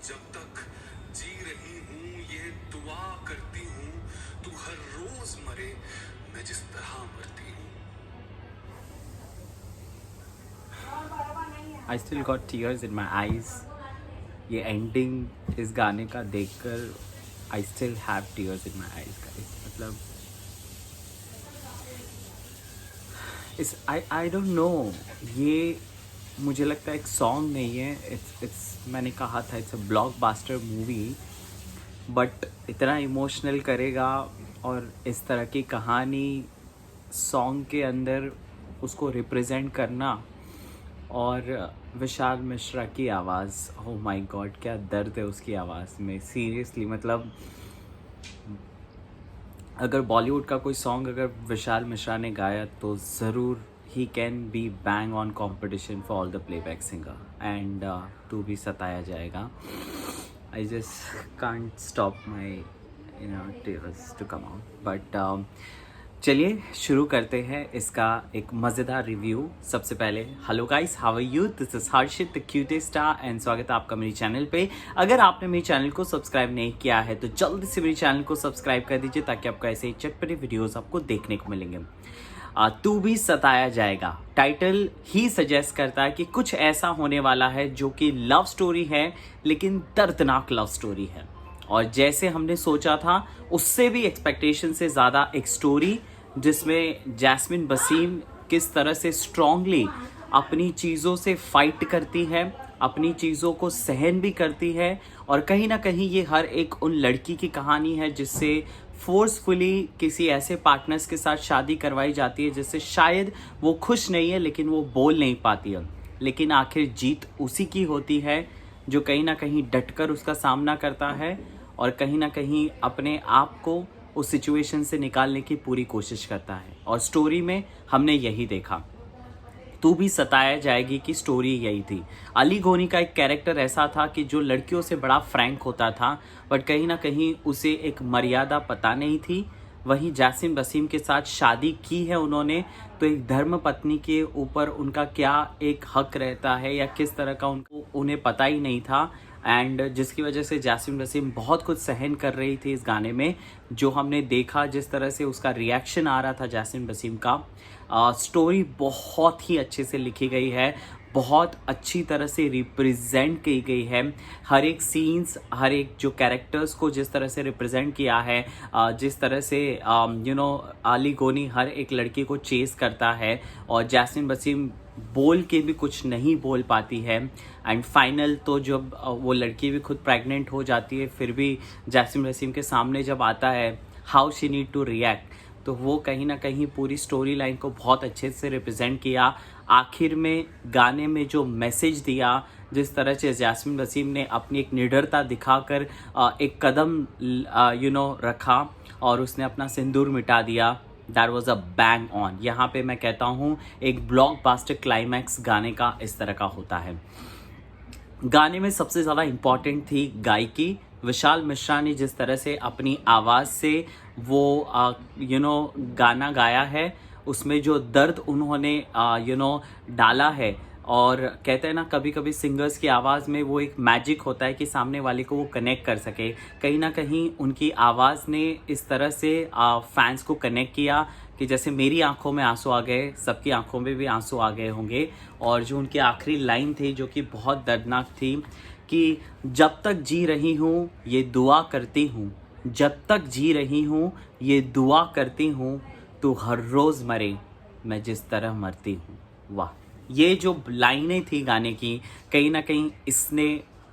जब तक जी रही हूँ ये दुआ करती हूँ, तू हर रोज मरे मैं जिस तरह मरती हूँ। I still got tears in my eyes. ये एंडिंग इस गाने का देखकर I still have tears in my eyes guys. मतलब इस आई डोंट नो, ये मुझे लगता है एक सॉन्ग नहीं है, इट्स मैंने कहा था it's a blockbuster movie, but इतना इमोशनल करेगा और इस तरह की कहानी सॉन्ग के अंदर उसको रिप्रेजेंट करना, और विशाल मिश्रा की आवाज़, ओह माय गॉड क्या दर्द है उसकी आवाज़ में, सीरियसली। मतलब अगर बॉलीवुड का कोई सॉन्ग अगर विशाल मिश्रा ने गाया तो ज़रूर he can be bang on competition for all the playback singer and टू भी सताया जाएगा। I just can't stop my tears to come out. But चलिए शुरू करते हैं इसका एक मज़ेदार रिव्यू। सबसे पहले hello guys, how are you, this is Harshit the cutest star and स्वागत है आपका मेरे चैनल पे। अगर आपने मेरे चैनल को सब्सक्राइब नहीं किया है तो जल्दी से मेरे चैनल को सब्सक्राइब कर दीजिए ताकि आपको ऐसे ही चटपटे वीडियोस आपको देखने को मिलेंगे। तू भी सताया जाएगा टाइटल ही सजेस्ट करता है कि कुछ ऐसा होने वाला है जो कि लव स्टोरी है, लेकिन दर्दनाक लव स्टोरी है। और जैसे हमने सोचा था उससे भी एक्सपेक्टेशन से ज़्यादा एक स्टोरी जिसमें जैस्मिन वसीम किस तरह से स्ट्रांगली अपनी चीज़ों से फाइट करती है, अपनी चीज़ों को सहन भी करती है, और कहीं ना कहीं ये हर एक उन लड़की की कहानी है जिससे फोर्सफुली किसी ऐसे पार्टनर्स के साथ शादी करवाई जाती है जिससे शायद वो खुश नहीं है लेकिन वो बोल नहीं पाती है, लेकिन आखिर जीत उसी की होती है जो कहीं ना कहीं डटकर उसका सामना करता है और कहीं ना कहीं अपने आप को उस सिचुएशन से निकालने की पूरी कोशिश करता है। और स्टोरी में हमने यही देखा, तू भी सताया जाएगी की स्टोरी यही थी। अली गोनी का एक कैरेक्टर ऐसा था कि जो लड़कियों से बड़ा फ्रैंक होता था, बट कहीं ना कहीं उसे एक मर्यादा पता नहीं थी। वहीं जैस्मिन वसीम के साथ शादी की है उन्होंने, तो एक धर्म पत्नी के ऊपर उनका क्या एक हक रहता है या किस तरह का उनको उन्हें पता ही नहीं था, एंड जिसकी वजह से जैस्मिन वसीम बहुत कुछ सहन कर रही थी इस गाने में। जो हमने देखा जिस तरह से उसका रिएक्शन आ रहा था जैस्मिन वसीम का, स्टोरी बहुत ही अच्छे से लिखी गई है, बहुत अच्छी तरह से रिप्रेजेंट की गई है। हर एक सीन्स, हर एक जो कैरेक्टर्स को जिस तरह से रिप्रेजेंट किया है, जिस तरह से अली गोनी हर एक लड़की को चेस करता है और जैस्मिन वसीम बोल के भी कुछ नहीं बोल पाती है, एंड फाइनल तो जब वो लड़की भी खुद प्रेग्नेंट हो जाती है फिर भी जैस्मिन वसीम के सामने जब आता है how she need to react, तो वो कहीं ना कहीं पूरी स्टोरी लाइन को बहुत अच्छे से रिप्रेजेंट किया। आखिर में गाने में जो मैसेज दिया, जिस तरह से जैस्मिन वसीम ने अपनी एक निडरता दिखाकर एक कदम रखा और उसने अपना सिंदूर मिटा दिया, that was a bang on. यहाँ पे मैं कहता हूँ एक ब्लॉकबस्टर क्लाइमैक्स गाने का इस तरह का होता है। गाने में सबसे ज़्यादा इम्पॉर्टेंट थी गायकी। विशाल मिश्रा ने जिस तरह से अपनी आवाज़ से वो गाना गाया है, उसमें जो दर्द उन्होंने डाला है, और कहते हैं ना कभी कभी सिंगर्स की आवाज़ में वो एक मैजिक होता है कि सामने वाले को वो कनेक्ट कर सके। कहीं ना कहीं उनकी आवाज़ ने इस तरह से फैंस को कनेक्ट किया कि जैसे मेरी आंखों में आंसू आ गए, सबकी आंखों में भी आंसू आ गए होंगे। और जो उनकी आखिरी लाइन थी जो कि बहुत दर्दनाक थी कि जब तक जी रही हूँ ये दुआ करती हूँ, जब तक जी रही हूँ ये दुआ करती हूँ, तू हर रोज़ मरे मैं जिस तरह मरती हूँ। वाह, ये जो लाइनें थी गाने की, कहीं ना कहीं इसने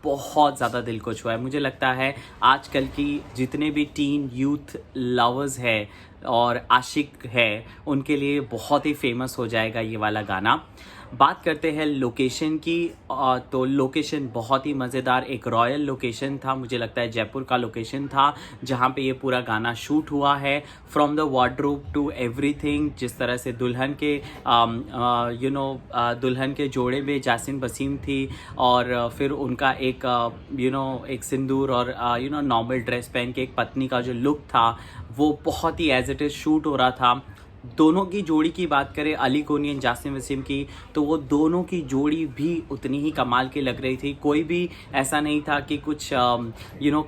बहुत ज़्यादा दिल को छुआ है। मुझे लगता है आजकल की जितने भी टीन यूथ लवर्स है और आशिक है उनके लिए बहुत ही फेमस हो जाएगा ये वाला गाना। बात करते हैं लोकेशन की, तो लोकेशन बहुत ही मज़ेदार, एक रॉयल लोकेशन था, मुझे लगता है जयपुर का लोकेशन था जहाँ पे ये पूरा गाना शूट हुआ है। From the wardrobe to everything, जिस तरह से दुल्हन के दुल्हन के जोड़े में जैस्मिन वसीम थी और फिर उनका एक एक सिंदूर और नॉर्मल ड्रेस पहन के एक पत्नी का जो लुक था वो बहुत ही एज इट इज़ शूट हो रहा था। दोनों की जोड़ी की बात करें, अली गोनी एंड जासिम वसीम की, तो वो दोनों की जोड़ी भी उतनी ही कमाल की लग रही थी। कोई भी ऐसा नहीं था कि कुछ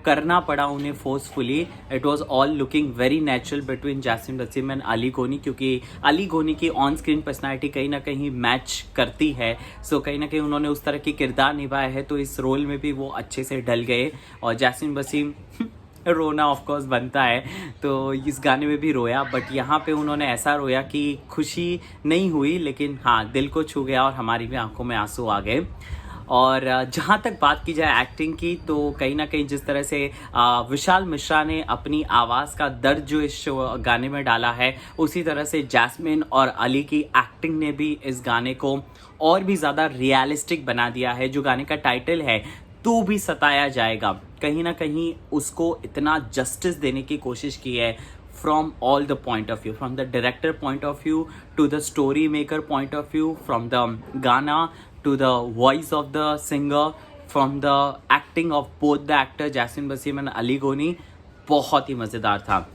करना पड़ा उन्हें forcefully. It was all looking very natural between Jasim Waseem and Ali Goni, क्योंकि अली गोनी की ऑन स्क्रीन पर्सनैलिटी कहीं ना कहीं मैच करती है। सो कहीं ना कहीं उन्होंने उस तरह की किरदार निभाया है, तो इस रोल में भी वो अच्छे से ढल गए। और जासिम वसीम रोना ऑफ कोर्स बनता है, तो इस गाने में भी रोया, बट यहाँ पे उन्होंने ऐसा रोया कि खुशी नहीं हुई, लेकिन हाँ दिल को छू गया और हमारी भी आंखों में आंसू आ गए। और जहाँ तक बात की जाए एक्टिंग की, तो कहीं ना कहीं जिस तरह से विशाल मिश्रा ने अपनी आवाज़ का दर्द जो इस गाने में डाला है, उसी तरह से जैस्मिन और अली की एक्टिंग ने भी इस गाने को और भी ज़्यादा रियलिस्टिक बना दिया है। जो गाने का टाइटल है तू भी सताया जाएगा, कहीं ना कहीं उसको इतना जस्टिस देने की कोशिश की है from all the point of view, from the director point of view to the story maker point of view, from the Gana to the voice of the singer, from the acting of both the actor Jasim Wasim and Ali Goni। बहुत ही मज़ेदार था।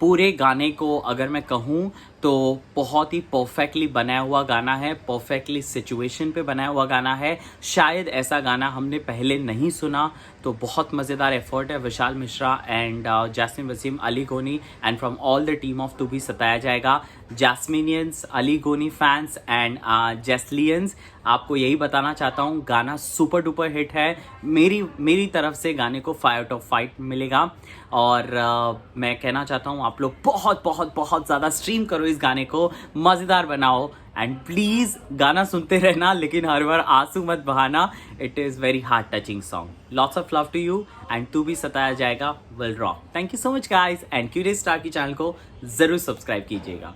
पूरे गाने को अगर मैं कहूँ तो बहुत ही परफेक्टली बनाया हुआ गाना है, परफेक्टली सिचुएशन पे बनाया हुआ गाना है। शायद ऐसा गाना हमने पहले नहीं सुना, तो बहुत मज़ेदार एफर्ट है विशाल मिश्रा एंड जासिम वसीम, अली गोनी and from all the team of तू भी सताया जाएगा। जैस्मिनियंस, अली गोनी फैंस एंड जैसलियंस, आपको यही बताना चाहता हूँ, गाना सुपर डुपर हिट है। मेरी तरफ से गाने को 5 आउट ऑफ 5 मिलेगा। और मैं कहना चाहता हूँ आप लोग बहुत बहुत बहुत ज़्यादा स्ट्रीम करो इस गाने को, मज़ेदार बनाओ एंड प्लीज़ गाना सुनते रहना, लेकिन हर बार आंसू मत बहाना। It is very heart touching song. Lots of love to you and तू भी सताया जाएगा will rock. Thank you so much guys and curious star की चैनल को ज़रूर सब्सक्राइब कीजिएगा।